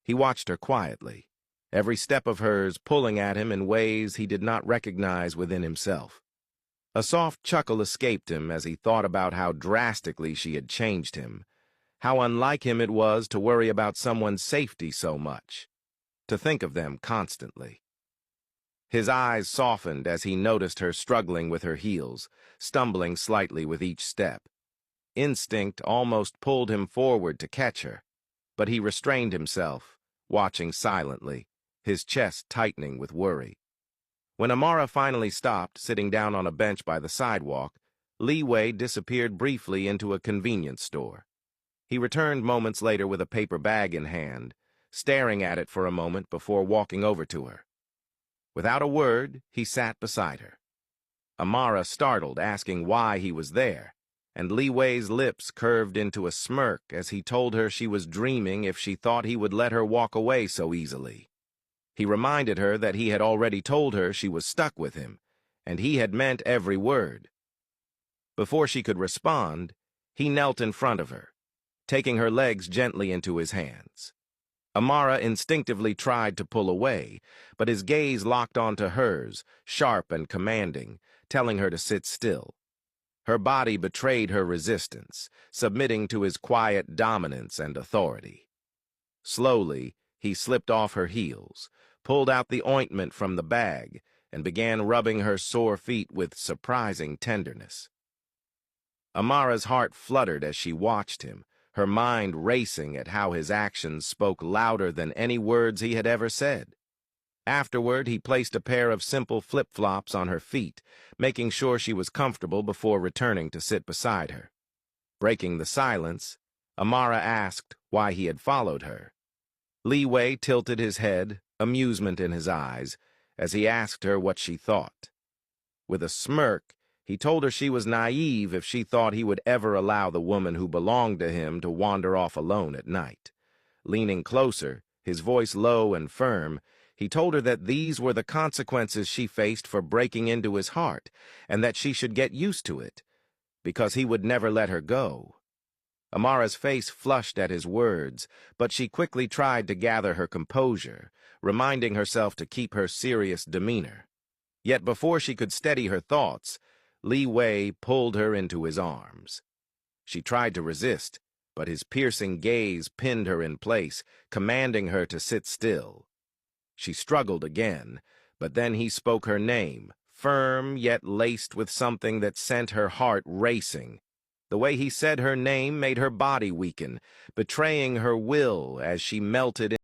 He watched her quietly, every step of hers pulling at him in ways he did not recognize within himself. A soft chuckle escaped him as he thought about how drastically she had changed him, how unlike him it was to worry about someone's safety so much, to think of them constantly. His eyes softened as he noticed her struggling with her heels, stumbling slightly with each step. Instinct almost pulled him forward to catch her, but he restrained himself, watching silently, his chest tightening with worry. When Amara finally stopped, sitting down on a bench by the sidewalk, Liwei disappeared briefly into a convenience store. He returned moments later with a paper bag in hand, staring at it for a moment before walking over to her. Without a word, he sat beside her. Amara startled, asking why he was there, and Liwei's lips curved into a smirk as he told her she was dreaming if she thought he would let her walk away so easily. He reminded her that he had already told her she was stuck with him, and he had meant every word. Before she could respond, he knelt in front of her, taking her legs gently into his hands. Amara instinctively tried to pull away, but his gaze locked onto hers, sharp and commanding, telling her to sit still. Her body betrayed her resistance, submitting to his quiet dominance and authority. Slowly, he slipped off her heels, pulled out the ointment from the bag, and began rubbing her sore feet with surprising tenderness. Amara's heart fluttered as she watched him, her mind racing at how his actions spoke louder than any words he had ever said. Afterward, he placed a pair of simple flip-flops on her feet, making sure she was comfortable before returning to sit beside her. Breaking the silence, Amara asked why he had followed her. Liwei tilted his head, amusement in his eyes, as he asked her what she thought. With a smirk, he told her she was naive if she thought he would ever allow the woman who belonged to him to wander off alone at night. Leaning closer, his voice low and firm, he told her that these were the consequences she faced for breaking into his heart, and that she should get used to it, because he would never let her go. Amara's face flushed at his words, but she quickly tried to gather her composure, reminding herself to keep her serious demeanor. Yet before she could steady her thoughts, Liwei pulled her into his arms. She tried to resist, but his piercing gaze pinned her in place, commanding her to sit still. She struggled again, but then he spoke her name, firm yet laced with something that sent her heart racing. The way he said her name made her body weaken, betraying her will as she melted